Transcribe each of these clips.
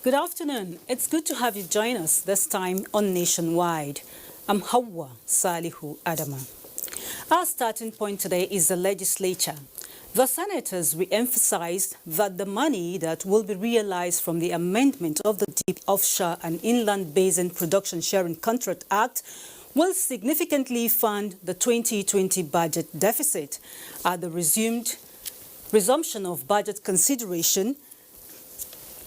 Good afternoon. It's good to have you join us this time on Nationwide. I'm Hawa Salihu Adama. Our starting point today is the legislature. The senators re-emphasized that the money that will be realized from the amendment of the Deep Offshore and Inland Basin Production Sharing Contract Act will significantly fund the 2020 budget deficit. At the resumption of budget consideration,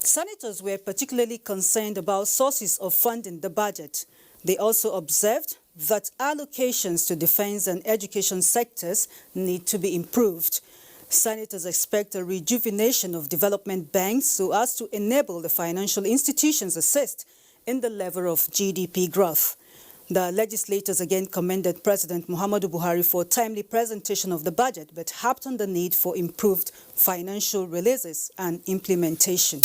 senators were particularly concerned about sources of funding the budget. They also observed that allocations to defense and education sectors need to be improved. Senators expect a rejuvenation of development banks so as to enable the financial institutions assist in the level of GDP growth. The legislators again commended President Muhammadu Buhari for timely presentation of the budget, but harped on the need for improved financial releases and implementation.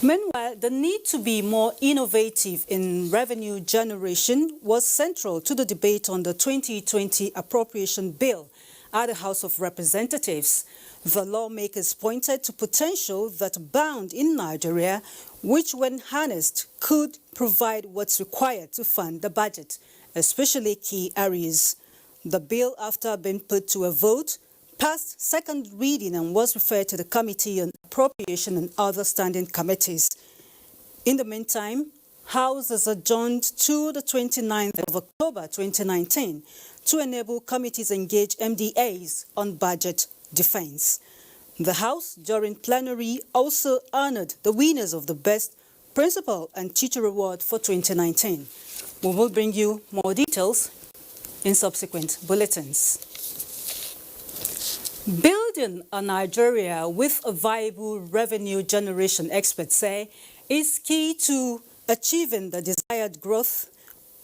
Meanwhile, the need to be more innovative in revenue generation was central to the debate on the 2020 appropriation bill at the House of Representatives. The lawmakers pointed to potential that abound in Nigeria, which when harnessed could provide what's required to fund the budget, especially key areas. The bill, after being put to a vote, passed second reading and was referred to the Committee on Appropriation and other standing committees. In the meantime, House has adjourned to the 29th of October 2019 to enable committees engage MDAs on budget defense. The House, during plenary, also honored the winners of the Best Principal and Teacher Award for 2019. We will bring you more details in subsequent bulletins. Building a Nigeria with a viable revenue generation, experts say, is key to achieving the desired growth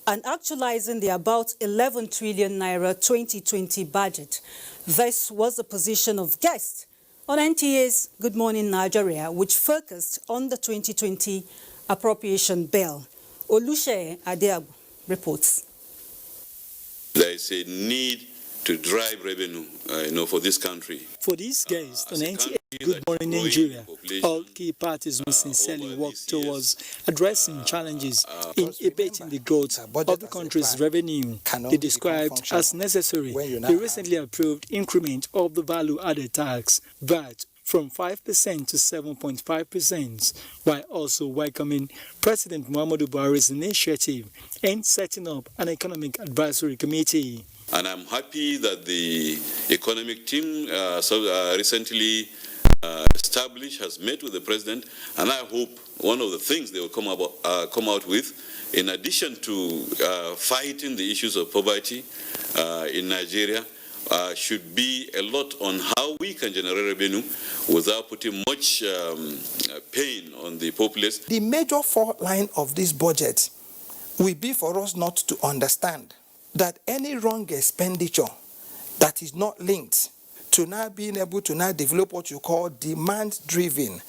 and actualizing the about 11 trillion naira 2020 budget. This was the position of guests on NTA's Good Morning Nigeria, which focused on the 2020 appropriation bill. Olushe Adeabu reports. There is a need to drive revenue, for this country. For these guests on NTA Good Morning Nigeria, all key parties will sincerely work towards addressing challenges in abating the growth of the country's revenue. They described as necessary the recently approved increment of the value-added tax, VAT, from 5% to 7.5%, while also welcoming President Muhammadu Buhari's initiative in setting up an economic advisory committee. And I'm happy that the economic team recently established has met with the president, and I hope one of the things they will come out with, in addition to fighting the issues of poverty in Nigeria, should be a lot on how we can generate revenue without putting much pain on the populace. The major fault line of this budget will be for us not to understand that any wrong expenditure that is not linked to now being able to now develop what you call demand-driven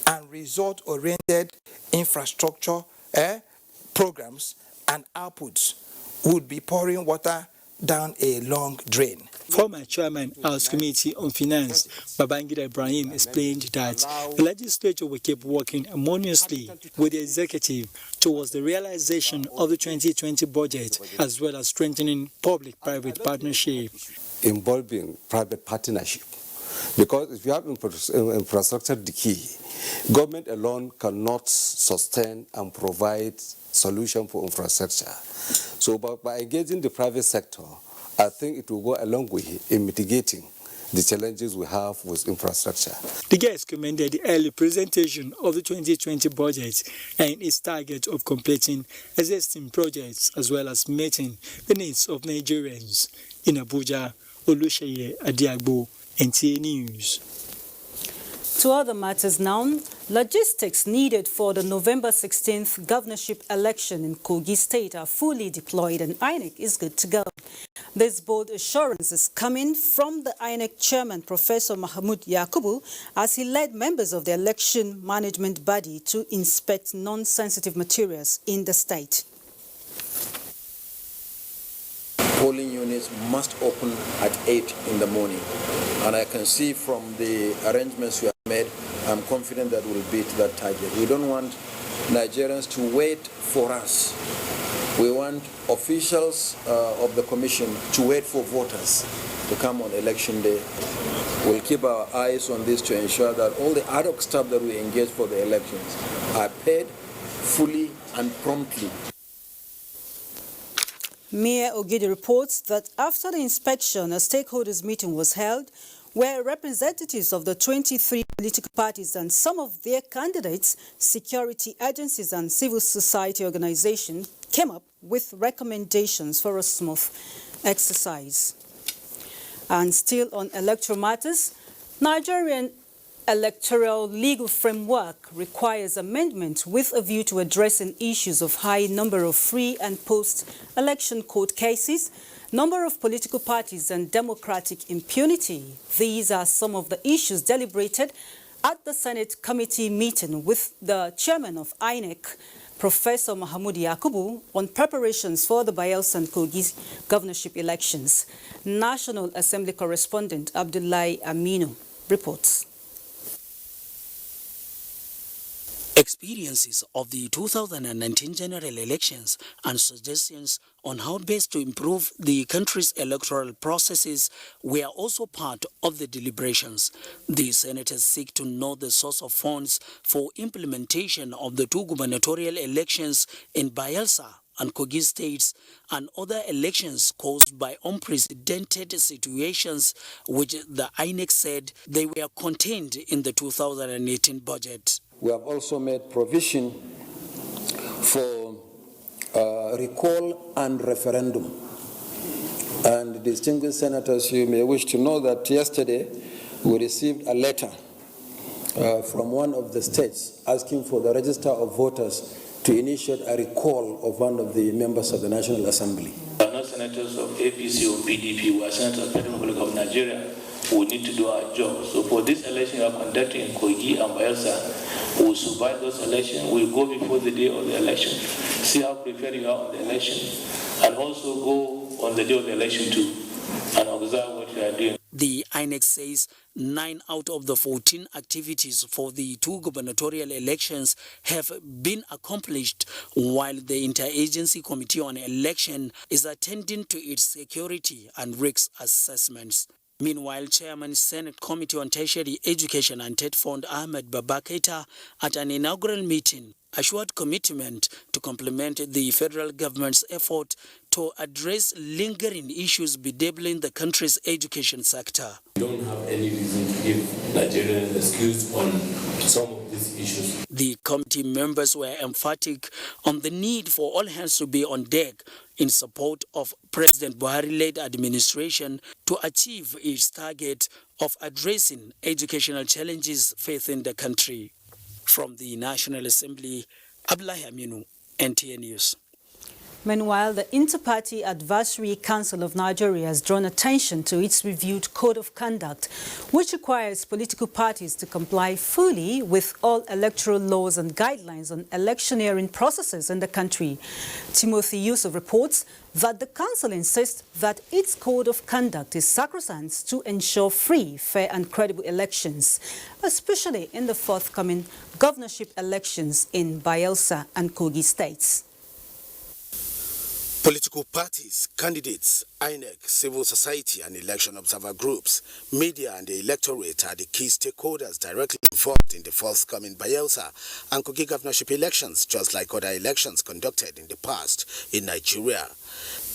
and result-oriented infrastructure programs and outputs would be pouring water down a long drain. Former Chairman House Committee on Finance, Babangida Ibrahim, explained that the legislature will keep working harmoniously with the executive towards the realization of the 2020 budget, as well as strengthening public-private partnership. Involving private partnership, because if you have infrastructure decay, government alone cannot sustain and provide solution for infrastructure. So by engaging the private sector, I think it will go a long way in mitigating the challenges we have with infrastructure. The guests commended the early presentation of the 2020 budget and its target of completing existing projects as well as meeting the needs of Nigerians. In Abuja, Olusheye Adiagbo, NTA News. To other matters now, logistics needed for the November 16th governorship election in Kogi State are fully deployed and INEC is good to go. This bold assurance is coming from the INEC chairman, Professor Mahmoud Yakubu, as he led members of the election management body to inspect non-sensitive materials in the state. Polling units must open at 8 in the morning. And I can see from the arrangements we have made, I'm confident that we'll beat that target. We don't want Nigerians to wait for us. We want officials of the commission to wait for voters to come on election day. We'll keep our eyes on this to ensure that all the ad hoc staff that we engage for the elections are paid fully and promptly. Mayor Ogidi reports that after the inspection, a stakeholders meeting was held where representatives of the 23 political parties and some of their candidates, security agencies and civil society organizations came up with recommendations for a smooth exercise. And still on electoral matters, Nigerian electoral legal framework requires amendment with a view to addressing issues of high number of free and post-election court cases, number of political parties and democratic impunity. These are some of the issues deliberated at the Senate committee meeting with the chairman of INEC, Professor Mahmoud Yakubu, on preparations for the Bayelsa and Kogi governorship elections. National Assembly correspondent Abdullahi Aminu reports. Experiences of the 2019 general elections and suggestions on how best to improve the country's electoral processes were also part of the deliberations. The senators seek to know the source of funds for implementation of the two gubernatorial elections in Bayelsa and Kogi states and other elections caused by unprecedented situations which the INEC said they were contained in the 2018 budget. We have also made provision for recall and referendum. And distinguished senators, you may wish to know that yesterday we received a letter from one of the states asking for the register of voters to initiate a recall of one of the members of the National Assembly. We are not senators of APC or PDP, we are senators of the Republic of Nigeria. We need to do our job. So for this election we are conducting in Kogi and Bayelsa, we will survive those elections. We will go before the day of the election, see how prepared you are on the election, and also go on the day of the election too, and observe what you are doing. The INEC says 9 out of the 14 activities for the two gubernatorial elections have been accomplished, while the Interagency Committee on Election is attending to its security and risk assessments. Meanwhile, Chairman Senate Committee on Tertiary Education and Ted Fund Ahmed Babaketa at an inaugural meeting assured commitment to complement the federal government's effort to address lingering issues bedeviling the country's education sector. We don't have any reason to give Nigerians an excuse on some of these issues. The committee members were emphatic on the need for all hands to be on deck in support of President Buhari-led administration to achieve its target of addressing educational challenges facing the country. From the National Assembly, Abdullahi Aminu, NTA News. Meanwhile, the Inter-Party Advisory Council of Nigeria has drawn attention to its reviewed Code of Conduct, which requires political parties to comply fully with all electoral laws and guidelines on electioneering processes in the country. Timothy Yusuf reports that the council insists that its Code of Conduct is sacrosanct to ensure free, fair and credible elections, especially in the forthcoming governorship elections in Bayelsa and Kogi states. Political parties, candidates, INEC, civil society and election observer groups, media and the electorate are the key stakeholders directly involved in the forthcoming Bayelsa and Kogi governorship elections, just like other elections conducted in the past in Nigeria.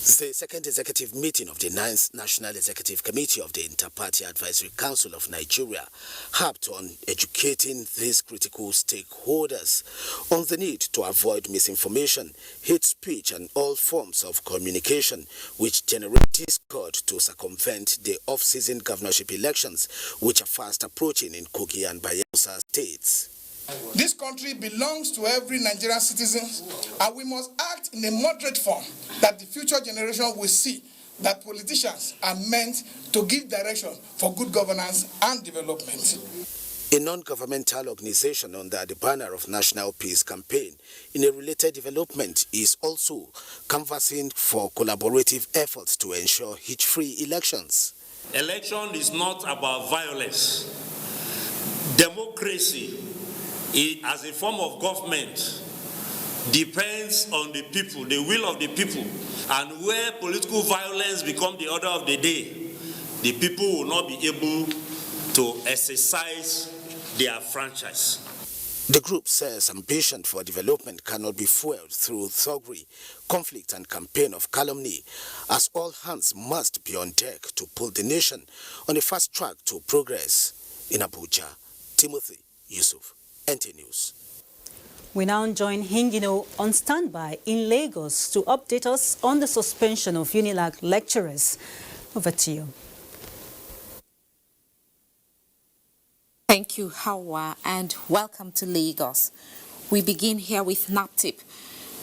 The second executive meeting of the 9th National Executive Committee of the Inter-Party Advisory Council of Nigeria harped on educating these critical stakeholders on the need to avoid misinformation, hate speech, and all forms of communication which generate discord to circumvent the off-season governorship elections which are fast approaching in Kogi and Bayelsa states. This country belongs to every Nigerian citizen, and we must act in a moderate form that the future generation will see that politicians are meant to give direction for good governance and development. A non-governmental organization under the banner of National Peace Campaign in a related development is also canvassing for collaborative efforts to ensure hitch-free elections. Election is not about violence. Democracy as a form of government depends on the people, the will of the people, and where political violence becomes the order of the day, the people will not be able to exercise their franchise. The group says ambition for development cannot be fueled through thuggery, conflict, and campaign of calumny, as all hands must be on deck to pull the nation on a fast track to progress. In Abuja, Timothy Yusuf, NT News. We now join Hingino on standby in Lagos to update us on the suspension of UNILAG lecturers. Over to you. Thank you, Hawa, and welcome to Lagos. We begin here with NAPTIP.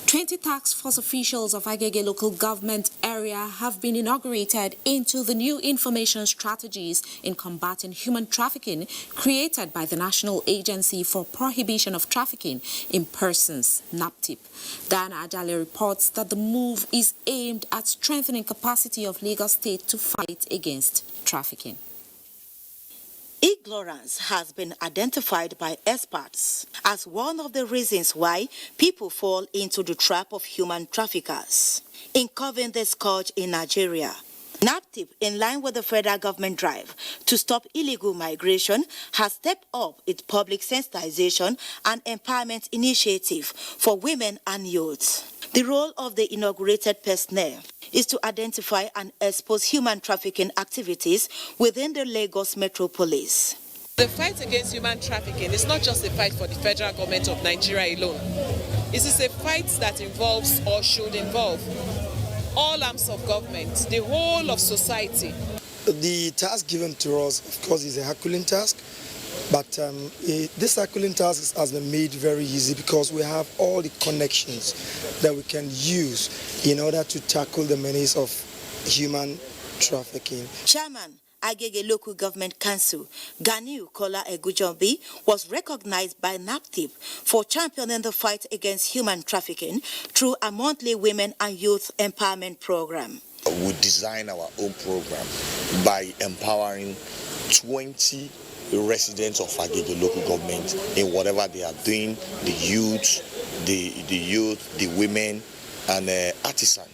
20 task force officials of Agege local government area have been inaugurated into the new information strategies in combating human trafficking created by the National Agency for Prohibition of Trafficking in Persons, NAPTIP. Diana Ajale reports that the move is aimed at strengthening capacity of Lagos State to fight against trafficking. Ignorance has been identified by experts as one of the reasons why people fall into the trap of human traffickers. In curbing the scourge in Nigeria, NAPTIP, in line with the federal government drive to stop illegal migration, has stepped up its public sensitization and empowerment initiative for women and youth. The role of the inaugurated personnel is to identify and expose human trafficking activities within the Lagos metropolis. The fight against human trafficking is not just a fight for the federal government of Nigeria alone. It is a fight that involves or should involve all arms of government, the whole of society. The task given to us, of course, is a Herculean task. But this Herculean task has been made very easy because we have all the connections that we can use in order to tackle the menace of human trafficking. Chairman Agege Local Government Council, Ganiu Kola Egujombi, was recognized by NAPTIP for championing the fight against human trafficking through a monthly women and youth empowerment program. We design our own program by empowering 20 residents of Agege local government in whatever they are doing, the youth, the women, and artisans.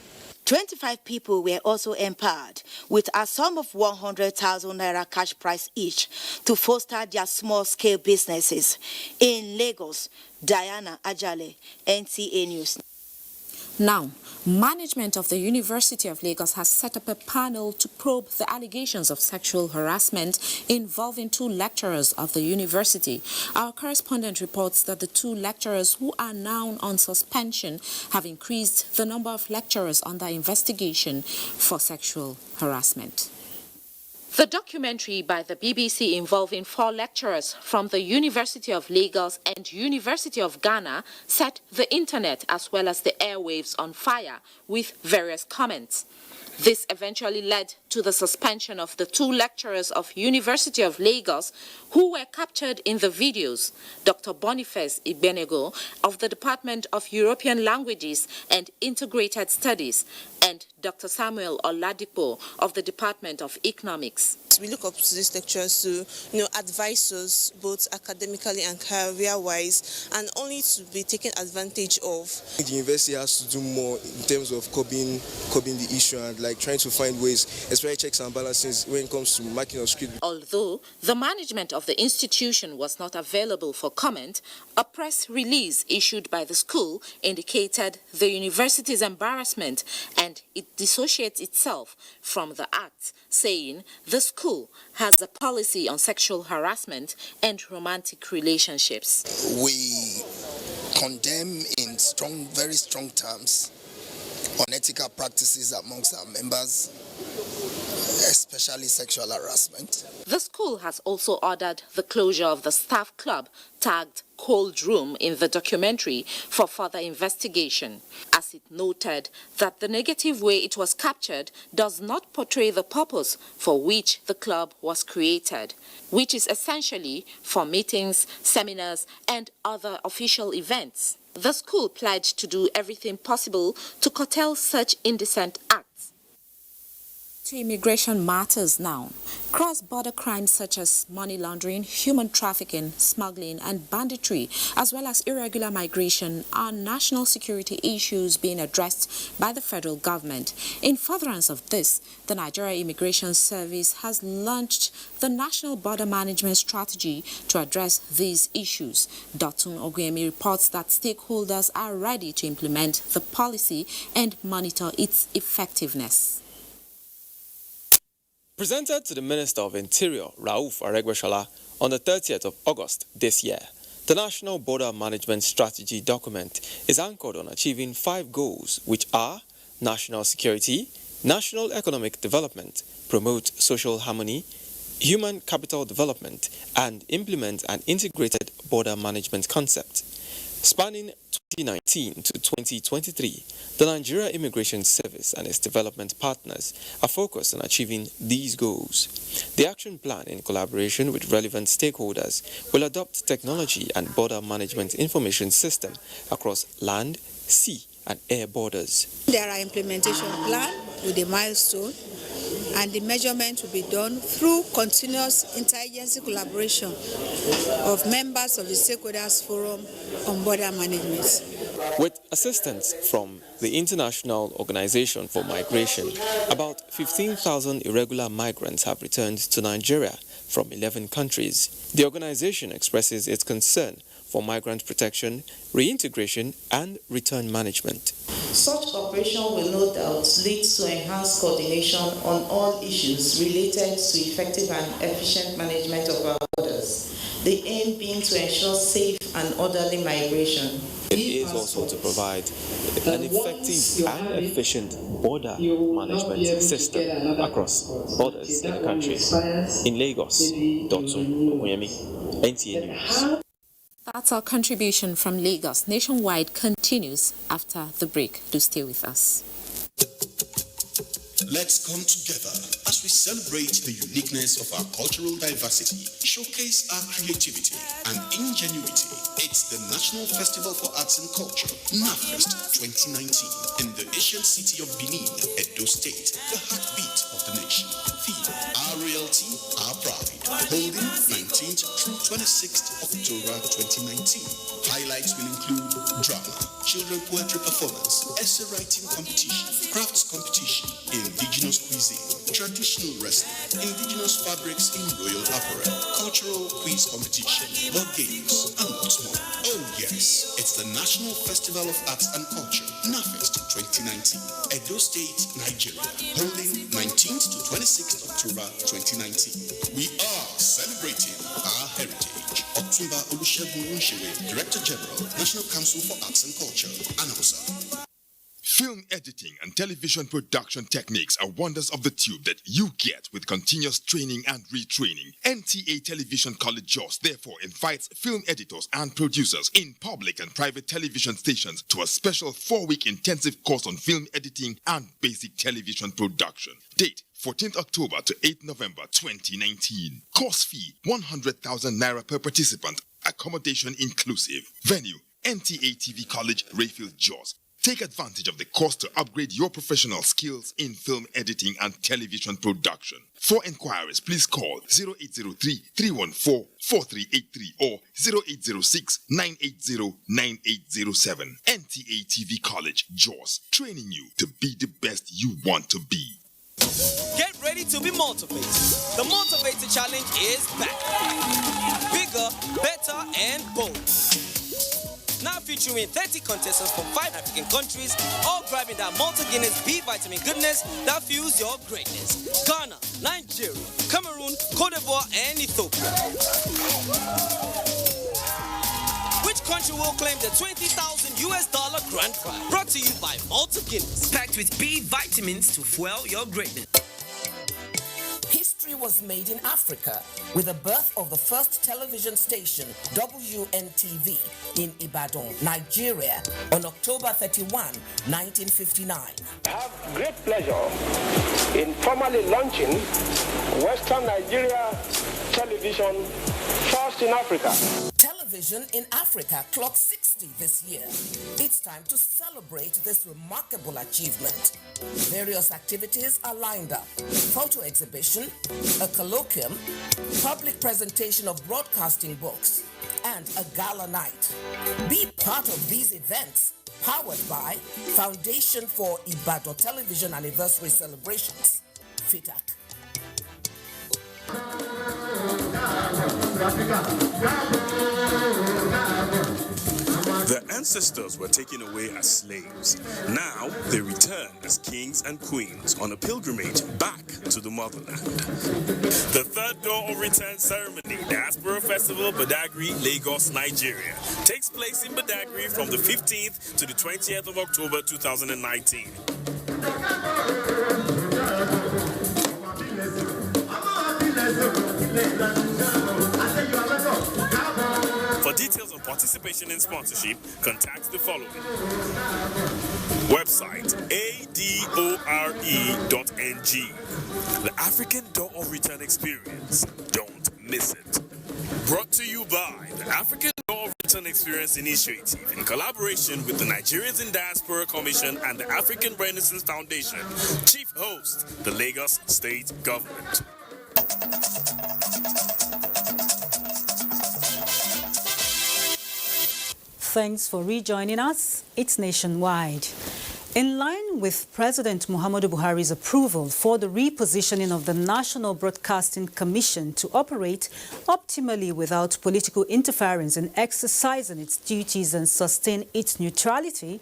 25 people were also empowered with a sum of 100,000 naira cash prize each to foster their small-scale businesses. In Lagos, Diana Ajale, NTA News. Now, management of the University of Lagos has set up a panel to probe the allegations of sexual harassment involving 2 lecturers of the university. Our correspondent reports that the 2 lecturers who are now on suspension have increased the number of lecturers under investigation for sexual harassment. The documentary by the BBC involving 4 lecturers from the University of Lagos and University of Ghana set the internet as well as the airwaves on fire with various comments. This eventually led to the suspension of the 2 lecturers of University of Lagos who were captured in the videos, Dr. Boniface Igbeneghu of the Department of European Languages and Integrated Studies and Dr. Samuel Oladipo of the Department of Economics. We look up to these lecturers to, advise us both academically and career-wise, and only to be taken advantage of. The university has to do more in terms of curbing the issue and trying to find ways, especially checks and balances when it comes to marking of script. Although the management of the institution was not available for comment, a press release issued by the school indicated the university's embarrassment and it dissociates itself from the act, saying the school has a policy on sexual harassment and romantic relationships. We condemn in very strong terms unethical practices amongst our members, especially sexual harassment. The school has also ordered the closure of the staff club tagged Cold Room in the documentary for further investigation, as it noted that the negative way it was captured does not portray the purpose for which the club was created, which is essentially for meetings, seminars, and other official events. The school pledged to do everything possible to curtail such indecent acts. To immigration matters now. Cross-border crimes such as money laundering, human trafficking, smuggling and banditry, as well as irregular migration, are national security issues being addressed by the federal government. In furtherance of this, the Nigerian Immigration Service has launched the National Border Management Strategy to address these issues. Dotun Oguyemi reports that stakeholders are ready to implement the policy and monitor its effectiveness. Presented to the Minister of Interior, Rauf Aregbesola, on the 30th of August this year, the National Border Management Strategy document is anchored on achieving 5 goals, which are national security, national economic development, promote social harmony, human capital development, and implement an integrated border management concept. Spanning 2019 to 2023, the Nigeria Immigration Service and its development partners are focused on achieving these goals. The action plan, in collaboration with relevant stakeholders, will adopt technology and border management information system across land, sea, and air borders. There are implementation plan with a milestone, and the measurement will be done through continuous interagency collaboration of members of the Stakeholders Forum on Border Management. With assistance from the International Organization for Migration, about 15,000 irregular migrants have returned to Nigeria from 11 countries. The organization expresses its concern for migrant protection, reintegration, and return management. Such cooperation will no doubt lead to enhanced coordination on all issues related to effective and efficient management of our borders, the aim being to ensure safe and orderly migration. It is also to provide an effective and efficient border management system across borders in the country. In Lagos, Dotun Oguyemi, NTA News. That's our contribution from Lagos. Nationwide continues after the break. Do stay with us. Let's come together as we celebrate the uniqueness of our cultural diversity, showcase our creativity and ingenuity. It's the National Festival for Arts and Culture, NAFEST 2019, in the ancient city of Benin, Edo State, the heartbeat of the nation. Theme, our royalty, our pride. Holding 19th through 26th October 2019. Highlights will include drama, children poetry performance, essay writing competition, crafts competition, indigenous cuisine, traditional wrestling, indigenous fabrics in royal apparel, cultural quiz competition, board games, and lots more. Oh yes, it's the National Festival of Arts and Culture, NAFEST 2019, Edo State, Nigeria, holding 19th to 26th October 2019. We are celebrating our heritage. Otumba Olusegun Onshere, Director General, National Council for Arts and Culture, announcer. Film editing and television production techniques are wonders of the tube that you get with continuous training and retraining. NTA Television College Jos therefore invites film editors and producers in public and private television stations to a special 4-week intensive course on film editing and basic television production. Date 14th October to 8th November 2019. Course fee 100,000 naira per participant. Accommodation inclusive. Venue NTA TV College, Rayfield, Jos. Take advantage of the course to upgrade your professional skills in film editing and television production. For enquiries, please call 0803-314-4383 or 0806-980-9807. NTA TV College, Jos, training you to be the best you want to be. Get ready to be motivated. The Motivated Challenge is back. Bigger, better, and bold. Now featuring 30 contestants from 5 African countries, all grabbing that multi-Guinness B vitamin goodness that fuels your greatness. Ghana, Nigeria, Cameroon, Cote d'Ivoire, and Ethiopia. Which country will claim the $20,000 grand prize? Brought to you by multi-Guinness. Packed with B vitamins to fuel your greatness. History was made in Africa with the birth of the first television station, WNTV, in Ibadan, Nigeria, on October 31, 1959. I have great pleasure in formally launching Western Nigeria television first in Africa. Television in Africa clocked 60 this year. It's time to celebrate this remarkable achievement. Various activities are lined up. Photo exhibition, a colloquium, public presentation of broadcasting books, and a gala night. Be part of these events, powered by Foundation for Ibadan Television Anniversary Celebrations, FITAC. Their ancestors were taken away as slaves. Now they return as kings and queens on a pilgrimage back to the motherland. The third Door of Return ceremony, Diaspora Festival, Badagry, Lagos, Nigeria, takes place in Badagry from the 15th to the 20th of October 2019. For details on participation and sponsorship, contact the following. Website adore.ng. The African Door of Return Experience. Don't miss it. Brought to you by the African Door of Return Experience Initiative in collaboration with the Nigerians in Diaspora Commission and the African Renaissance Foundation. Chief host, the Lagos State Government. Thanks for rejoining us. It's Nationwide. In line with President Muhammadu Buhari's approval for the repositioning of the National Broadcasting Commission to operate optimally without political interference in exercising its duties and sustain its neutrality,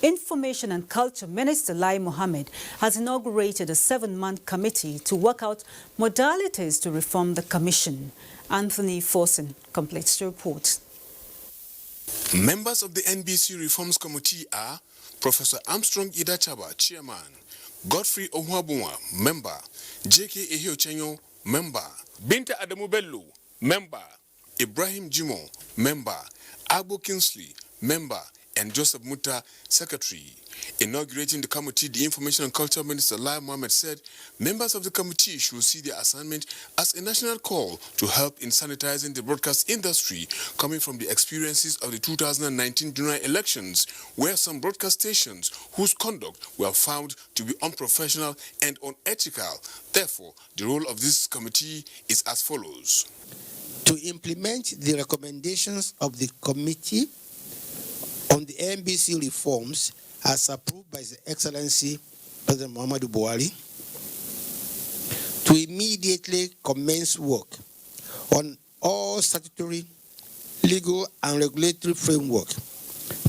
Information and Culture Minister Lai Mohammed has inaugurated a 7-month committee to work out modalities to reform the commission. Anthony Forson completes the report. Members of the NBC Reforms Committee are Professor Armstrong Idachaba, Chairman, Godfrey Ohuabunwa, Member, J.K. Ehio-Chenyo, Member, Binta Adamu Bello, Member, Ibrahim Jimo, Member, Agbo Kingsley, Member, and Joseph Muta, Secretary. Inaugurating the committee, the Information and Culture Minister Lai Mohammed said members of the committee should see their assignment as a national call to help in sanitizing the broadcast industry, coming from the experiences of the 2019 general elections, where some broadcast stations whose conduct were found to be unprofessional and unethical. Therefore, the role of this committee is as follows. To implement the recommendations of the committee on the NBC reforms as approved by His Excellency President Muhammadu Buhari, to immediately commence work on all statutory, legal and regulatory framework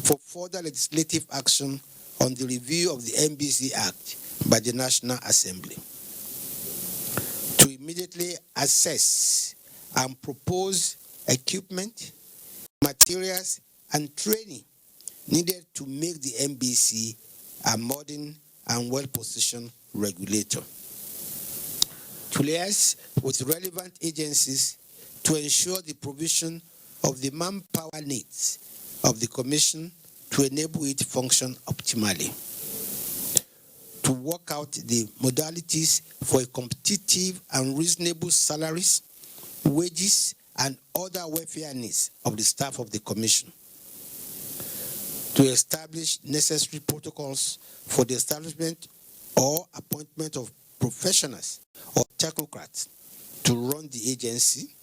for further legislative action on the review of the NBC Act by the National Assembly, to immediately assess and propose equipment, materials and training needed to make the NBC a modern and well-positioned regulator. To liaise with relevant agencies to ensure the provision of the manpower needs of the Commission to enable it to function optimally. To work out the modalities for a competitive and reasonable salaries, wages, and other welfare needs of the staff of the Commission. to establish necessary protocols for the establishment or appointment of professionals or technocrats to run the agency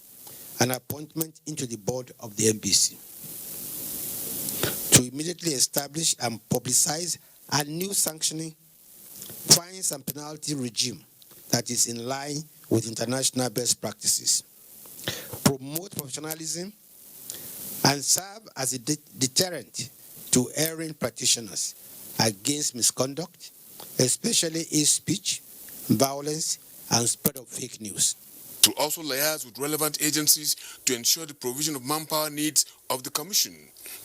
and appointment into the board of the NBC. To immediately establish and publicize a new sanctioning, fines and penalty regime that is in line with international best practices. Promote professionalism and serve as a deterrent to erring practitioners against misconduct, especially hate speech, violence, and spread of fake news. To also liaise with relevant agencies to ensure the provision of manpower needs of the Commission,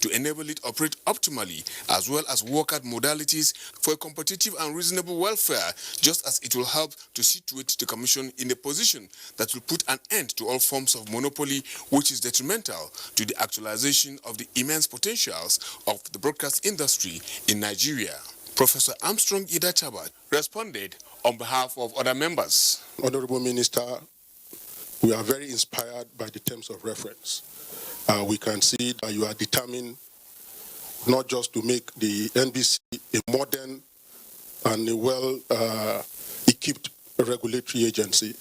to enable it operate optimally, as well as work out modalities for a competitive and reasonable welfare, just as it will help to situate the Commission in a position that will put an end to all forms of monopoly, which is detrimental to the actualization of the immense potentials of the broadcast industry in Nigeria. Professor Armstrong Idachaba responded on behalf of other members. Honorable Minister, we are very inspired by the terms of reference. We can see that you are determined not just to make the NBC a modern and a well-equipped regulatory agency.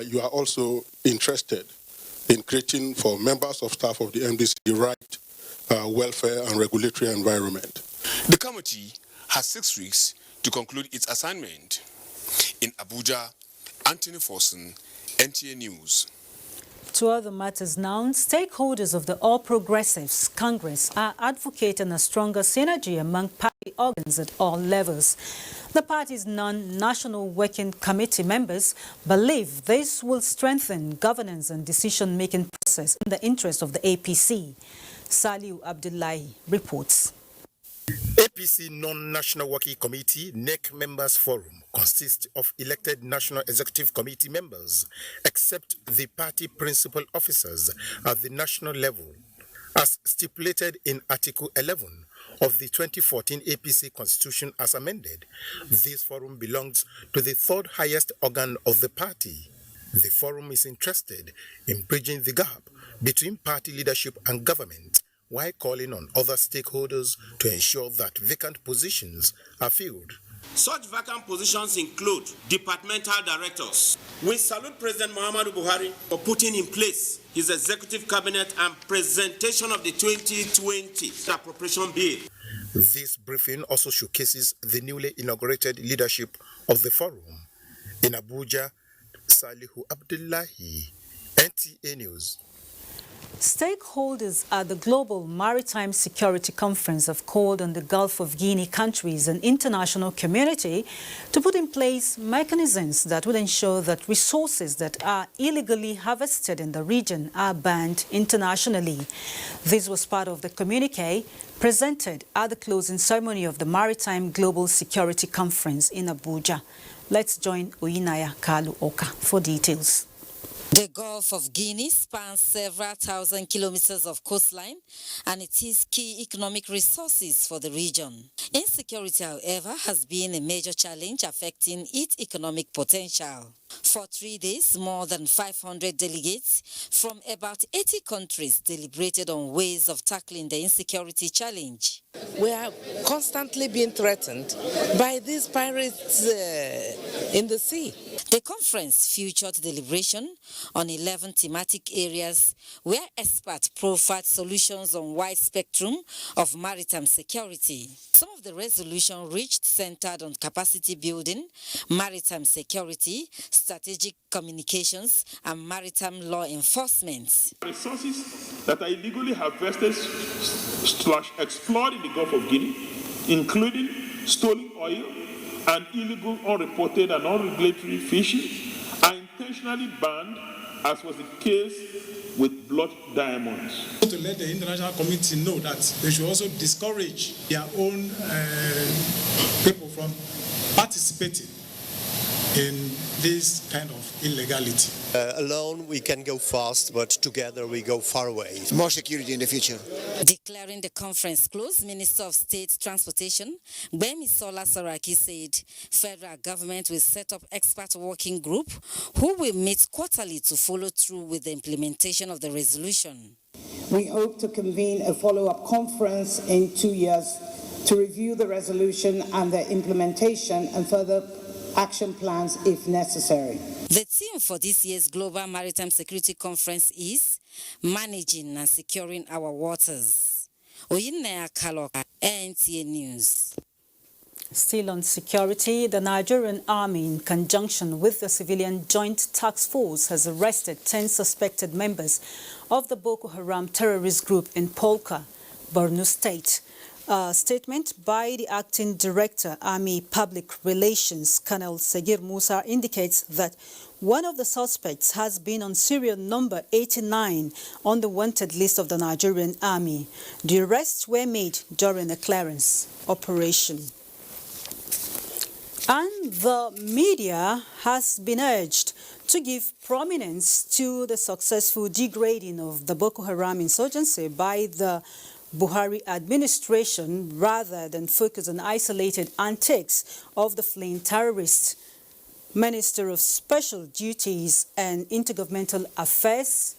You are also interested in creating for members of staff of the NBC the right welfare and regulatory environment. The committee has 6 weeks to conclude its assignment. In Abuja, Anthony Forson, NTA News. To other matters now, stakeholders of the All Progressives Congress are advocating a stronger synergy among party organs at all levels. The party's non-national working committee members believe this will strengthen governance and decision-making process in the interest of the APC. Saliu Abdullahi reports. APC Non-National Working Committee NEC Members Forum consists of elected National Executive Committee members, except the party principal officers at the national level, as stipulated in Article 11 of the 2014 APC Constitution as amended. This forum belongs to the third highest organ of the party. The forum is interested in bridging the gap between party leadership and government, while calling on other stakeholders to ensure that vacant positions are filled. Such vacant positions include departmental directors. We salute President Muhammadu Buhari for putting in place his executive cabinet and presentation of the 2020 appropriation bill. This briefing also showcases the newly inaugurated leadership of the forum. In Abuja, Salihu Abdullahi, NTA News. Stakeholders at the Global Maritime Security Conference have called on the Gulf of Guinea countries and international community to put in place mechanisms that will ensure that resources that are illegally harvested in the region are banned internationally. This was part of the communique presented at the closing ceremony of the Maritime Global Security Conference in Abuja. Let's join Oyinaya Kalu Oka for details. The Gulf of Guinea spans several thousand kilometers of coastline, and it is key economic resources for the region. Insecurity, however, has been a major challenge affecting its economic potential. For 3 days, more than 500 delegates from about 80 countries deliberated on ways of tackling the insecurity challenge. We are constantly being threatened by these pirates in the sea. The conference featured deliberation on 11 thematic areas where experts profiled solutions on wide spectrum of maritime security. Some of the resolutions reached centered on capacity building, maritime security, strategic communications, and maritime law enforcement. Resources that are illegally harvested / explored in the Gulf of Guinea, including stolen oil and illegal, unreported, and unregulatory fishing, are intentionally banned, as was the case with blood diamonds. To let the international community know that they should also discourage their own people from participating in this kind of illegality. Alone we can go fast, but together we go far away. More security in the future. Declaring the conference closed, Minister of State Transportation, Gbemisola Saraki, said federal government will set up expert working group who will meet quarterly to follow through with the implementation of the resolution. We hope to convene a follow-up conference in 2 years to review the resolution and their implementation and further action plans if necessary. The theme for this year's Global Maritime Security Conference is Managing and Securing Our Waters. Oyinaya Kalok, NTA News. Still on security, the Nigerian Army, in conjunction with the Civilian Joint Task Force, has arrested 10 suspected members of the Boko Haram terrorist group in Polka, Borno State. A statement by the Acting Director, Army Public Relations, Colonel Segir Musa, indicates that one of the suspects has been on serial number 89 on the wanted list of the Nigerian Army. The arrests were made during a clearance operation. And the media has been urged to give prominence to the successful degrading of the Boko Haram insurgency by the Buhari administration rather than focus on isolated antics of the fleeing terrorists. Minister of Special Duties and Intergovernmental Affairs,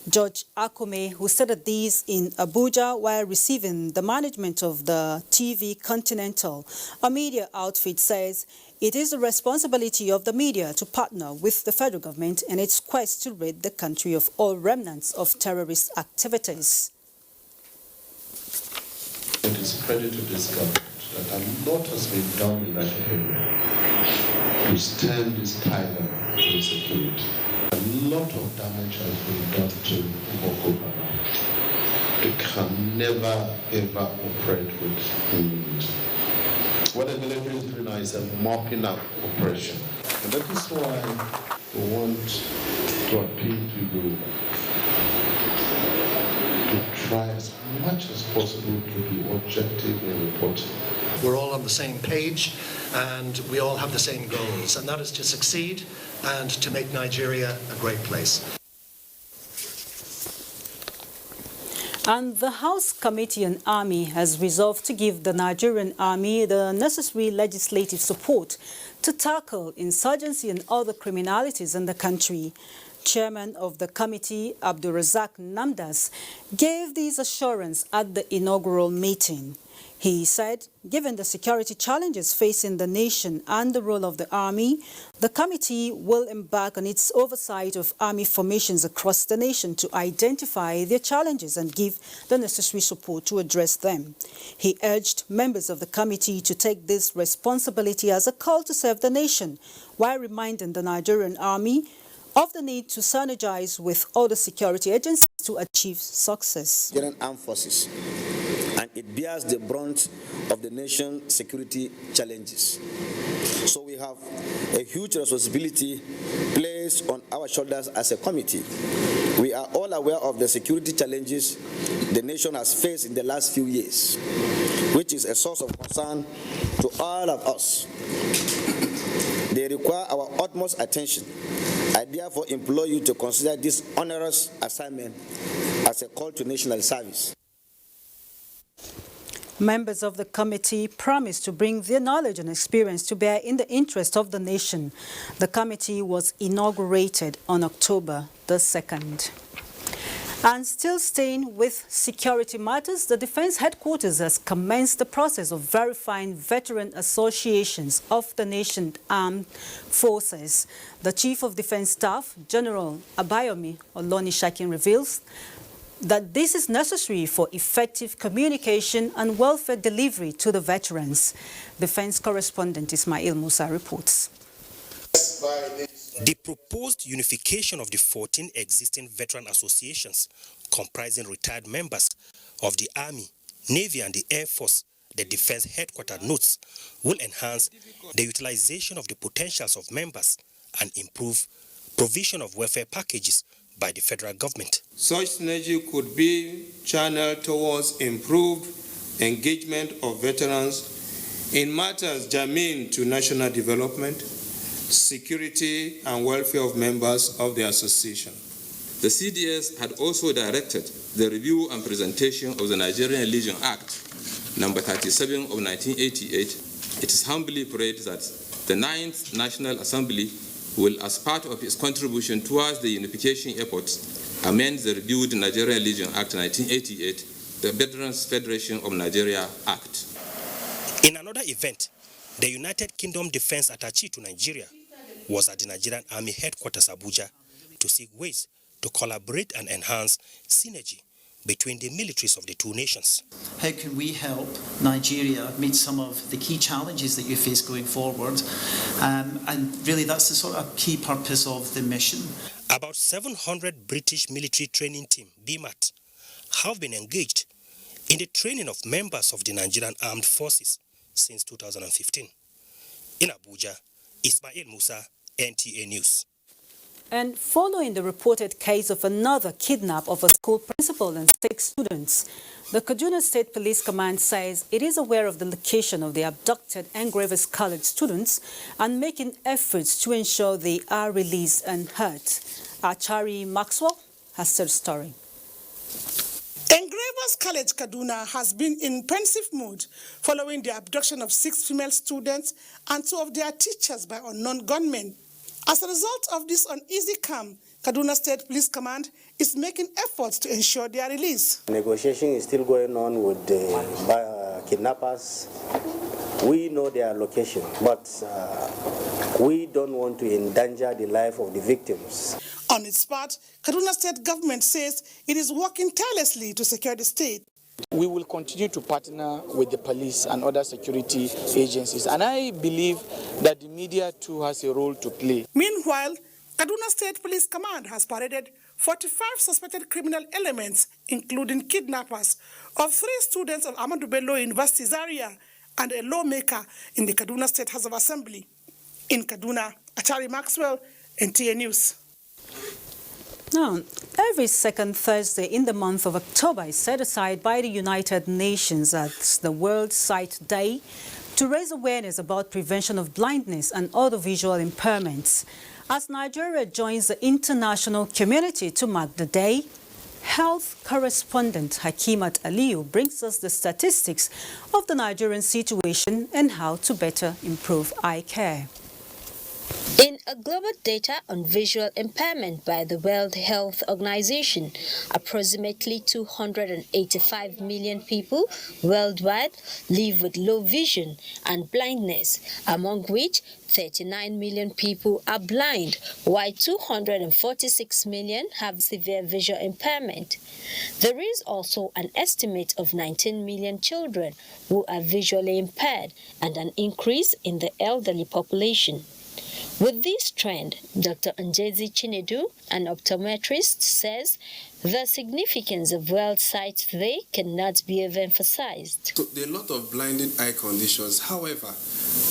George Akome, who stated this in Abuja while receiving the management of the TV Continental, a media outfit, says it is the responsibility of the media to partner with the federal government in its quest to rid the country of all remnants of terrorist activities. It is credit to this government that a lot has been done in that area to stem this tiger insecurity. A lot of damage has been done to Boko Haram. They can never ever operate with what the military is doing now is a mopping up operation. And that is why we want to appeal to you to try as much as possible to be objective in reporting. We're all on the same page and we all have the same goals, and that is to succeed and to make Nigeria a great place. And the House Committee on Army has resolved to give the Nigerian Army the necessary legislative support to tackle insurgency and other criminalities in the country. Chairman of the committee, Abdulrazak Namdas, gave this assurance at the inaugural meeting. He said, given the security challenges facing the nation and the role of the Army, the committee will embark on its oversight of Army formations across the nation to identify their challenges and give the necessary support to address them. He urged members of the committee to take this responsibility as a call to serve the nation, while reminding the Nigerian Army of the need to synergize with other security agencies to achieve success. Nigerian Armed Forces, and it bears the brunt of the nation's security challenges. So we have a huge responsibility placed on our shoulders as a committee. We are all aware of the security challenges the nation has faced in the last few years, which is a source of concern to all of us. They require our utmost attention. I therefore implore you to consider this onerous assignment as a call to national service. Members of the committee promised to bring their knowledge and experience to bear in the interest of the nation. The committee was inaugurated on October the 2nd. And still staying with security matters, the Defense Headquarters has commenced the process of verifying veteran associations of the nation's armed forces. The Chief of Defense Staff, General Abayomi Olonishakin, reveals that this is necessary for effective communication and welfare delivery to the veterans. Defense correspondent Ismail Musa reports. The proposed unification of the 14 existing veteran associations comprising retired members of the Army, Navy and the Air Force, the Defense Headquarters notes, will enhance the utilization of the potentials of members and improve provision of welfare packages by the federal government. Such synergy could be channeled towards improved engagement of veterans in matters germane to national development, security and welfare of members of the association. The CDS had also directed the review and presentation of the Nigerian Legion Act, number 37 of 1988. It is humbly prayed that the 9th National Assembly will, as part of its contribution towards the unification efforts, amend the reviewed Nigerian Legion Act 1988, the Veterans Federation of Nigeria Act. In another event, the United Kingdom Defense Attaché to Nigeria was at the Nigerian Army Headquarters Abuja to seek ways to collaborate and enhance synergy between the militaries of the two nations. How can we help Nigeria meet some of the key challenges that you face going forward? And really that's the sort of key purpose of the mission. About 700 British military training team, BMAT, have been engaged in the training of members of the Nigerian Armed Forces since 2015. In Abuja, Ismail Musa, NTA News. And following the reported case of another kidnap of a school principal and 6 students, the Kaduna State Police Command says it is aware of the location of the abducted Engraver's College students and making efforts to ensure they are released unhurt. Achari Maxwell has the story. Engravers College Kaduna has been in pensive mood following the abduction of 6 female students and 2 of their teachers by unknown gunmen. As a result of this uneasy calm, Kaduna State Police Command is making efforts to ensure their release. Negotiation is still going on with the kidnappers. We know their location, but we don't want to endanger the life of the victims. On its part, Kaduna State government says it is working tirelessly to secure the state. We will continue to partner with the police and other security agencies, and I believe that the media too has a role to play. Meanwhile, Kaduna State Police Command has paraded 45 suspected criminal elements, including kidnappers of 3 students of Ahmadu Bello University Zaria and a lawmaker in the Kaduna State House of Assembly. In Kaduna, Achari Maxwell, NTA News. Now, every second Thursday in the month of October is set aside by the United Nations as the World Sight Day to raise awareness about prevention of blindness and other visual impairments. As Nigeria joins the international community to mark the day, health correspondent Hakimat Aliyu brings us the statistics of the Nigerian situation and how to better improve eye care. In a global data on visual impairment by the World Health Organization, approximately 285 million people worldwide live with low vision and blindness, among which 39 million people are blind, while 246 million have severe visual impairment. There is also an estimate of 19 million children who are visually impaired and an increase in the elderly population. With this trend, Dr. Njezi Chinedu, an optometrist, says the significance of World Sight Day cannot be overemphasized. So there are a lot of blinding eye conditions. However,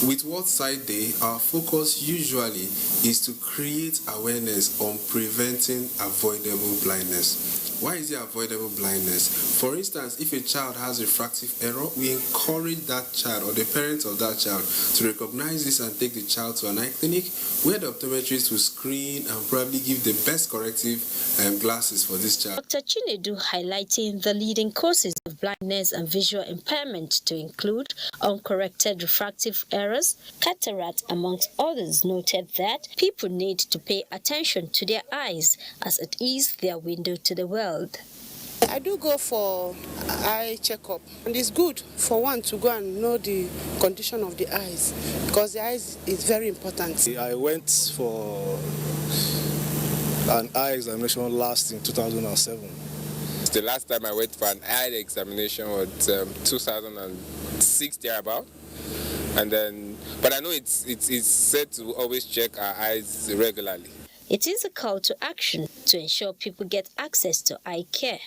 with World Sight Day, our focus usually is to create awareness on preventing avoidable blindness. Why is it avoidable blindness? For instance, if a child has refractive error, we encourage that child or the parents of that child to recognize this and take the child to an eye clinic where the optometrist will screen and probably give the best corrective glasses for this child. Dr. Chinedu highlighting the leading causes of blindness and visual impairment to include uncorrected refractive errors, cataract, amongst others, noted that people need to pay attention to their eyes as it is their window to the world. I do go for eye checkup, and it's good for one to go and know the condition of the eyes because the eyes is very important. I went for an eye examination last in 2007. The last time I went for an eye examination was 2006 thereabout, and then but I know it's said to always check our eyes regularly. It is a call to action to ensure people get access to eye care.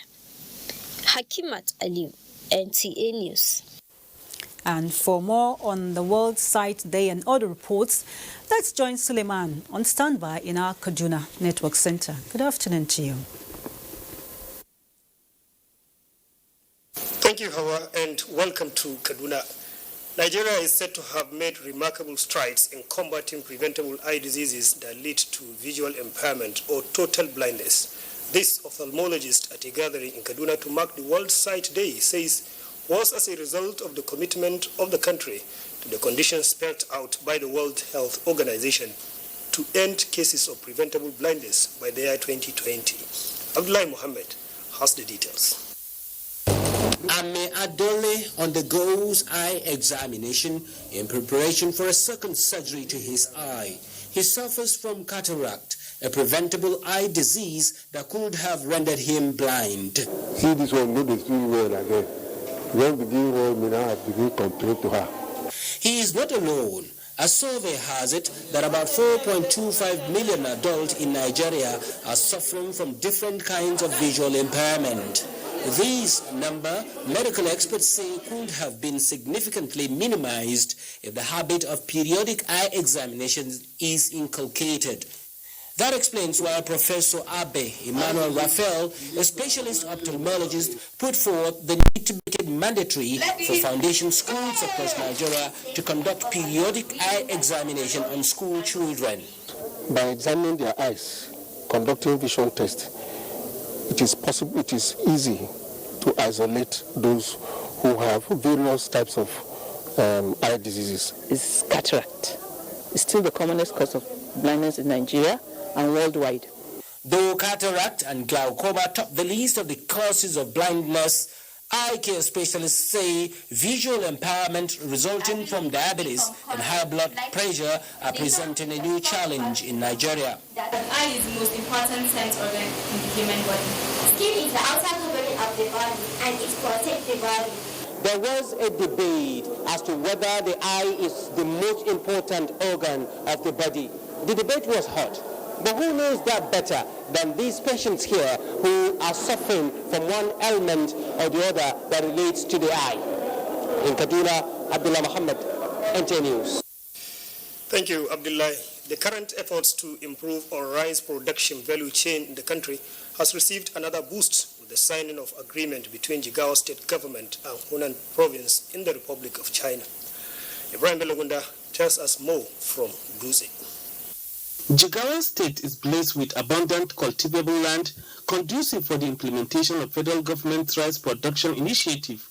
Hakimat Aliyu, NTA News. And for more on the World Sight Day and other reports, let's join Suleiman on standby in our Kaduna Network Center. Good afternoon to you. Thank you, Hawa, and welcome to Kaduna. Nigeria is said to have made remarkable strides in combating preventable eye diseases that lead to visual impairment or total blindness. This ophthalmologist at a gathering in Kaduna to mark the World Sight Day says was as a result of the commitment of the country to the conditions spelled out by the World Health Organization to end cases of preventable blindness by the year 2020. Abdullah Mohammed has the details. Ame Adole undergoes eye examination in preparation for a second surgery to his eye. He suffers from cataract, a preventable eye disease that could have rendered him blind. See this one, not doing well again. When begin well, me now begin complain to her. He is not alone. A survey has it that about 4.25 million adults in Nigeria are suffering from different kinds of visual impairment. This number, medical experts say, could have been significantly minimized if the habit of periodic eye examinations is inculcated. That explains why Professor Abe Emmanuel Raphael, a specialist ophthalmologist, put forth the need to make it mandatory for foundation schools across Nigeria to conduct periodic eye examination on school children. By examining their eyes, conducting vision tests, it is possible, it is easy to isolate those who have various types of eye diseases. It's cataract. It's still the commonest cause of blindness in Nigeria and worldwide. Though cataract and glaucoma top the list of the causes of blindness, eye care specialists say visual impairment resulting from diabetes and high blood pressure are presenting a new challenge in Nigeria. The eye is the most important sense organ in the human body. Skin is the outer covering of the body and it protects the body. There was a debate as to whether the eye is the most important organ of the body. The debate was hot. But who knows that better than these patients here who are suffering from one ailment or the other that relates to the eye? In Kaduna, Abdullah Muhammad, NTA News. Thank you, Abdullah. The current efforts to improve or rise production value chain in the country has received another boost with the signing of agreement between Jigawa State Government and Hunan Province in the Republic of China. Ibrahim Belogunda tells us more from Dutse. Jigawa State is blessed with abundant cultivable land conducive for the implementation of federal government's rice production initiative.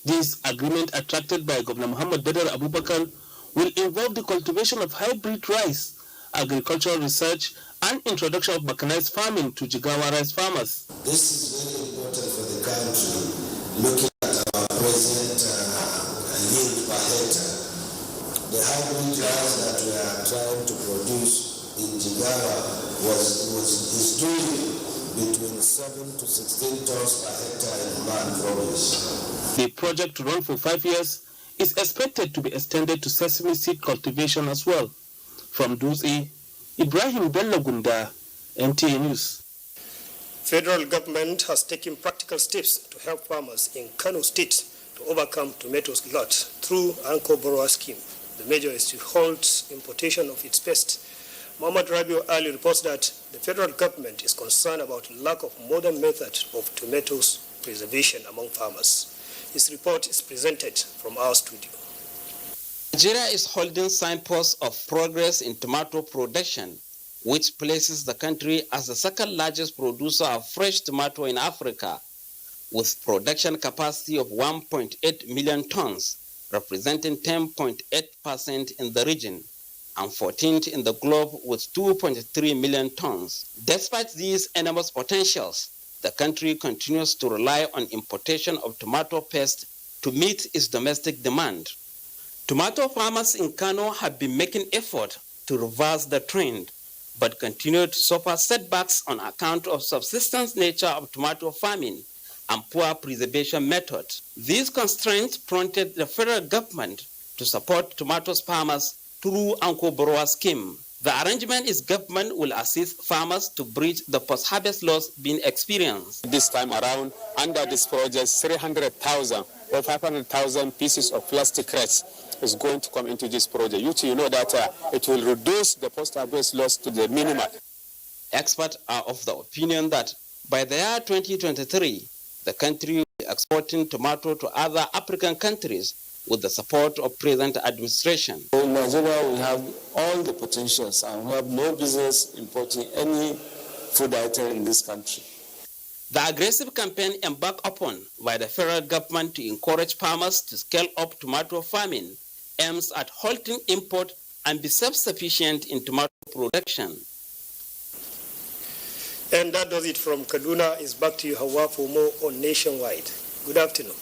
This agreement, attracted by Governor Muhammad Badar Abubakar, will involve the cultivation of hybrid rice, agricultural research, and introduction of mechanized farming to Jigawa rice farmers. This is very important for the country, looking at our present yield per hectare. The hybrid rice that we are trying to produce in Jigawa is doing between 7 to 16 tons per hectare in Hunan province. The project, to run for 5 years, is expected to be extended to sesame seed cultivation as well. From Dutse, Ibrahim Bello Gunda, NTA News. Federal government has taken practical steps to help farmers in Kano State to overcome tomatoes glut through Anchor Borrower Scheme. The measure is to halt importation of its pest. Muhammad Rabiu Ali reports that the federal government is concerned about lack of modern methods of tomatoes preservation among farmers. His report is presented from our studio. Nigeria is holding signposts of progress in tomato production, which places the country as the second largest producer of fresh tomato in Africa, with production capacity of 1.8 million tons, representing 10.8% in the region, and 14th in the globe with 2.3 million tons. Despite these enormous potentials, the country continues to rely on importation of tomato paste to meet its domestic demand. Tomato farmers in Kano have been making effort to reverse the trend, but continue to suffer setbacks on account of subsistence nature of tomato farming and poor preservation methods. These constraints prompted the federal government to support tomato farmers through Anchor Borrower Scheme. The arrangement is government will assist farmers to bridge the post-harvest loss being experienced. This time around, under this project, 300,000 or 500,000 pieces of plastic crates is going to come into this project. You know that it will reduce the post-harvest loss to the minimum. Experts are of the opinion that by the year 2023, the country will be exporting tomato to other African countries with the support of present administration. In Nigeria, we have all the potentials and we have no business importing any food item in this country. The aggressive campaign embarked upon by the federal government to encourage farmers to scale up tomato farming aims at halting import and be self-sufficient in tomato production. And that does it from Kaduna. It's back to you, Hawa, for more on Nationwide. Good afternoon.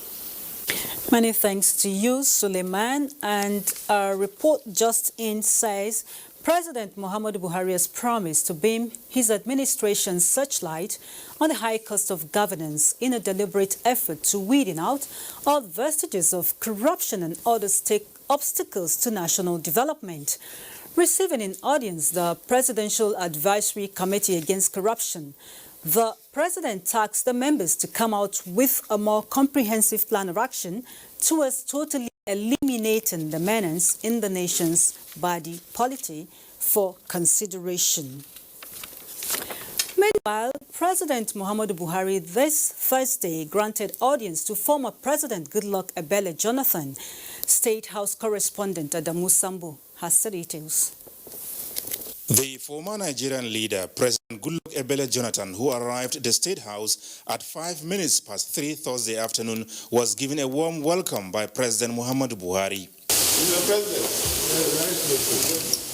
Many thanks to you, Suleiman. And our report just in says President Muhammadu Buhari has promised to beam his administration's searchlight on the high cost of governance in a deliberate effort to weeding out all vestiges of corruption and other obstacles to national development. Receiving in audience the Presidential Advisory Committee Against Corruption, the President tasked the members to come out with a more comprehensive plan of action towards totally eliminating the menace in the nation's body polity for consideration. Meanwhile, President Muhammadu Buhari this Thursday granted audience to former President Goodluck Ebele Jonathan. State House correspondent Adamu Sambo has the details. The former Nigerian leader, President Goodluck Ebele Jonathan, who arrived at the State House at 5 minutes past 3 Thursday afternoon, was given a warm welcome by President Muhammadu Buhari. Mr. President, congratulations.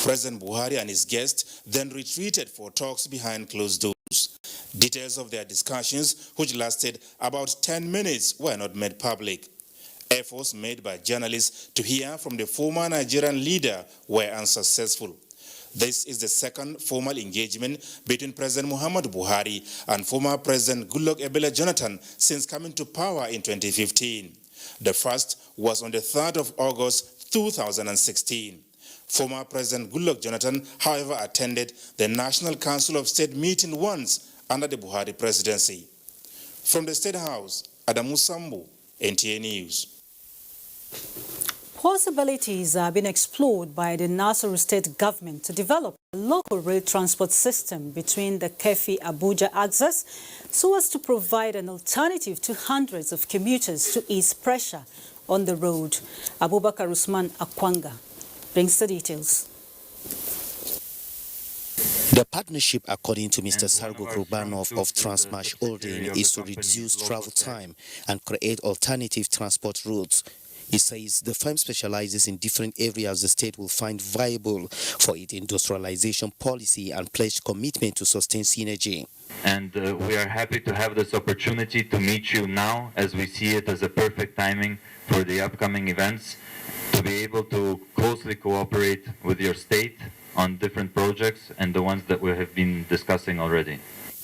President Buhari and his guests then retreated for talks behind closed doors. Details of their discussions, which lasted about 10 minutes, were not made public. Efforts made by journalists to hear from the former Nigerian leader were unsuccessful. This is the second formal engagement between President Muhammadu Buhari and former President Goodluck Ebele Jonathan since coming to power in 2015. The first was on the 3rd of August 2016. Former President Goodluck Jonathan, however, attended the National Council of State meeting once under the Buhari presidency. From the State House, Adamu Sambo, NTA News. Possibilities are being explored by the Nasarawa state government to develop a local rail transport system between the Kefi-Abuja axis so as to provide an alternative to hundreds of commuters to ease pressure on the road. Abubakar Usman Akwanga brings the details. The partnership, according to Mr. Sargo Kurbanov of Transmash Holding, is to reduce travel time and create alternative transport routes. He says the firm specializes in different areas the state will find viable for its industrialization policy and pledged commitment to sustain synergy. And we are happy to have this opportunity to meet you now, as we see it as a perfect timing for the upcoming events, to be able to closely cooperate with your state on different projects and the ones that we have been discussing already.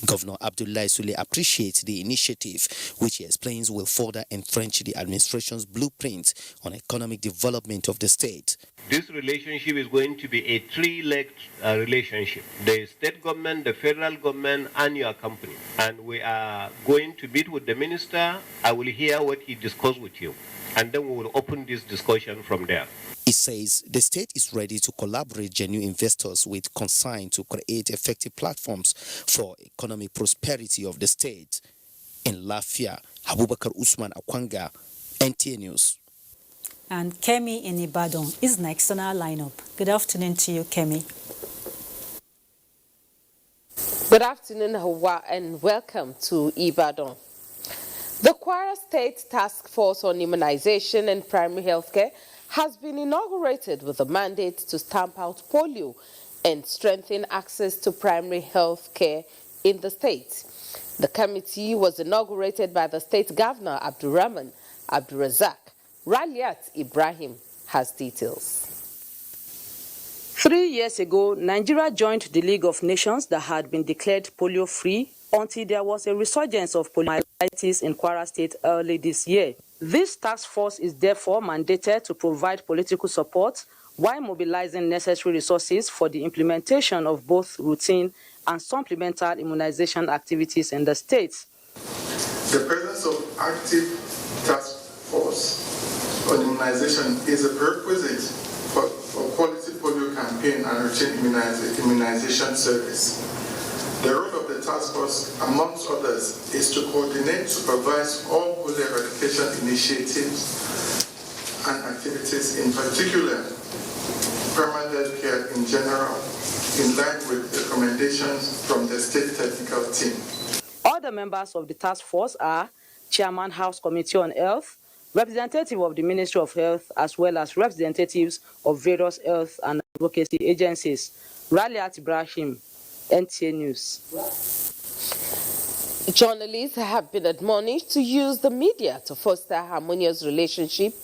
Governor Abdullahi Sule appreciates the initiative, which he explains will further entrench the administration's blueprint on economic development of the state. This relationship is going to be a three-legged relationship. The state government, the federal government, and your company. And we are going to meet with the minister. I will hear what he discussed with you. And then we will open this discussion from there. He says the state is ready to collaborate genuine investors with consign to create effective platforms for economic prosperity of the state. In Lafia, Abubakar Usman Akwanga, NTA News. And Kemi in Ibadan is next on our lineup. Good afternoon to you, Kemi. Good afternoon, Hawa, and welcome to Ibadan. The Kwara State Task Force on Immunization and Primary Healthcare has been inaugurated with a mandate to stamp out polio and strengthen access to primary health care in the state. The committee was inaugurated by the state governor, Abdurrahman Abdurazak. Raliat Ibrahim has details. 3 years ago, Nigeria joined the League of Nations that had been declared polio-free until there was a resurgence of poliomyelitis in Kwara State early this year. This task force is therefore mandated to provide political support while mobilizing necessary resources for the implementation of both routine and supplemental immunization activities in the states. The presence of active task force on immunization is a prerequisite for quality polio campaign and routine immunization service. The role of the task force, amongst others, is to coordinate, supervise all polio eradication initiatives and activities, in particular, primary health care in general, in line with recommendations from the state technical team. Other members of the task force are Chairman House Committee on Health, Representatives of the Ministry of Health, as well as representatives of various health and advocacy agencies. Raliat Ibrahim, NTA News. Journalists have been admonished to use the media to foster a harmonious relationship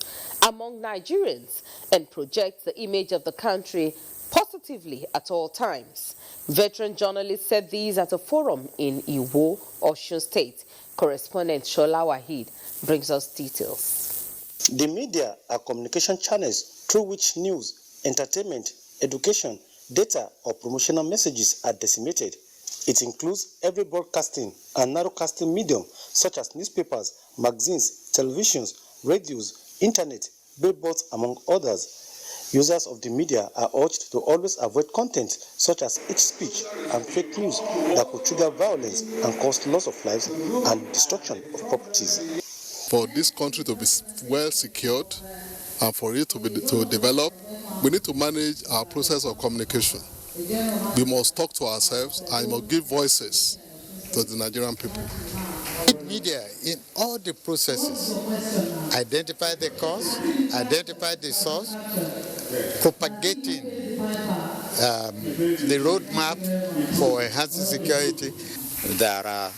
among Nigerians and project the image of the country positively at all times. Veteran journalists said these at a forum in Iwo, Osun State. Correspondent Shola Wahid brings us details. The media are communication channels through which news, entertainment, education, data or promotional messages are disseminated. It includes every broadcasting and narrowcasting medium such as newspapers, magazines, televisions, radios, internet, billboards, among others. Users of the media are urged to always avoid content such as hate speech and fake news that could trigger violence and cause loss of lives and destruction of properties. For this country to be well secured and for it to develop, we need to manage our process of communication. We must talk to ourselves and we must give voices to the Nigerian people. Media in all the processes, identify the cause, identify the source, propagating the roadmap for enhancing security. There are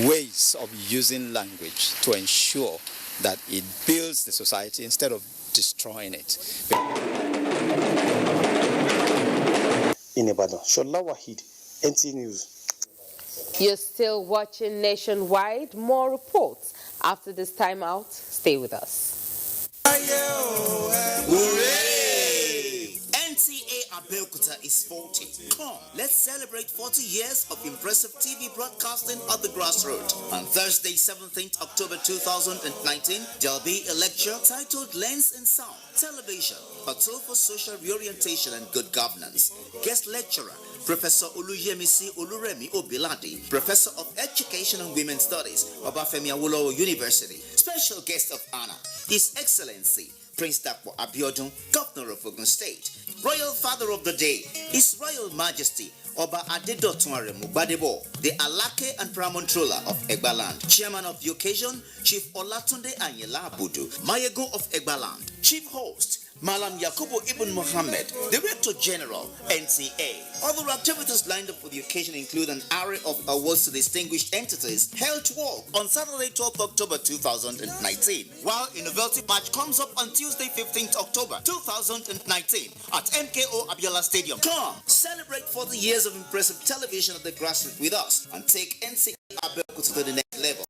ways of using language to ensure that it builds the society instead of destroying it. In Ibadan, Shola Wahid, NTA News. You're still watching Nationwide. More reports after this time out. Stay with us. NTA Abuja is 40. Come, let's celebrate 40 years of impressive TV broadcasting at the grassroots. On Thursday, 17th October 2019, there'll be a lecture titled Lens and Sound, Television, a tool for social reorientation and good governance. Guest lecturer, Professor Oluyemisi Oluremi Obiladi, Professor of Education and Women's Studies, Obafemi Awolowo University. Special guest of honor, His Excellency Prince Dapo Abiodun, Governor of Ogun State. Royal Father of the Day, His Royal Majesty Oba Adedotun Aremu Gbadebo, the Alake and Pramontrola of Egbaland. Chairman of the occasion, Chief Olatunde Anyela Abudu, Mayego of Egbaland. Chief Host, Malam Yakubu Ibn Mohammed, Director General, NTA. Other activities lined up for the occasion include an array of awards to distinguished entities held to walk on Saturday, 12th October 2019, while Innovative March comes up on Tuesday, 15th October 2019 at MKO Abiola Stadium. Come, celebrate 40 years of impressive television at the grassroots with us and take NTA Abuja to the next level.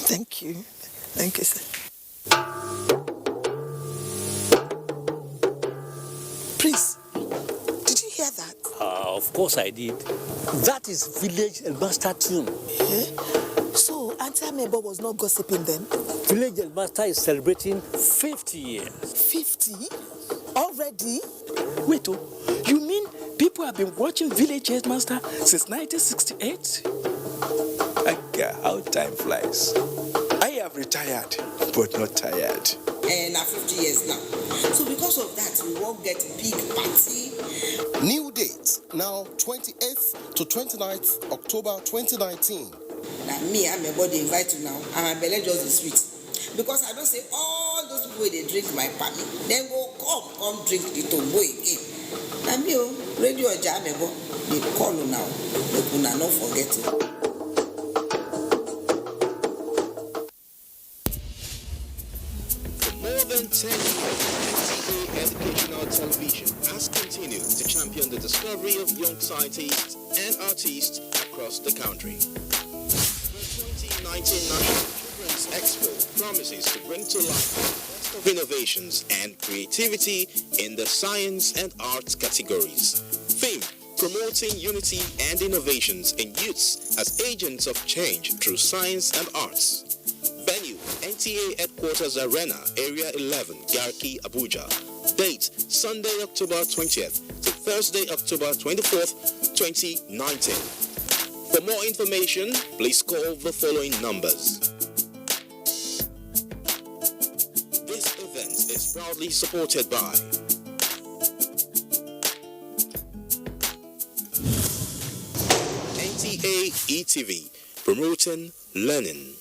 Thank you. Thank you, sir. Please, did you hear that? Of course I did. That is Village Elmaster tune. So, Auntie Amebo was not gossiping then? Village Elmaster is celebrating 50 years. 50? Already? Wait, you mean people have been watching Village Headmaster since 1968? How time flies. I have retired, but not tired. And 50 years now. So because of that, we won't get big party. New date, now 28th to 29th October 2019. Now me, I'm a body invite you now, and my belly just is sweet. Because I don't say all those people they drink my party, then go come drink the tombo again. Now me, radio Jamebo, they call you now. They could not forget it. More than 10 years, NTA Educational Television has continued to champion the discovery of young scientists and artists across the country. The 2019 National Children's Expo promises to bring to life the best of innovations and creativity in the science and arts categories. Theme: promoting unity and innovations in youths as agents of change through science and arts. Venue: NTA Headquarters Arena, Area 11, Garki, Abuja. Date: Sunday, October 20th to Thursday, October 24th, 2019. For more information, please call the following numbers. This event is proudly supported by NTA ETV, promoting learning.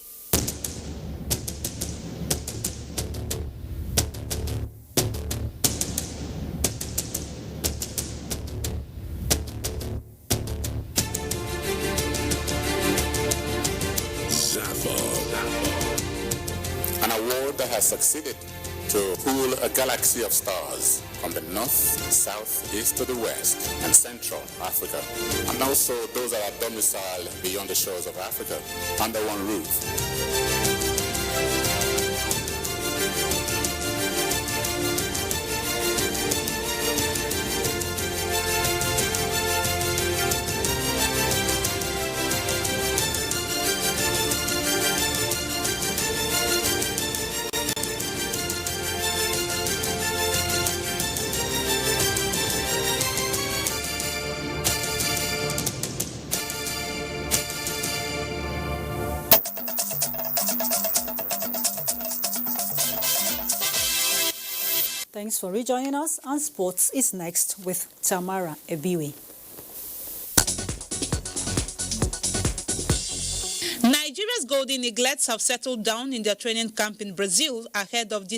has succeeded to pool a galaxy of stars from the north, south, east to the west, and central Africa, and also those that are domiciled beyond the shores of Africa under one roof. Thanks for rejoining us, and sports is next with Tamara Ebiwe. Nigeria's Golden Eaglets have settled down in their training camp in Brazil ahead of the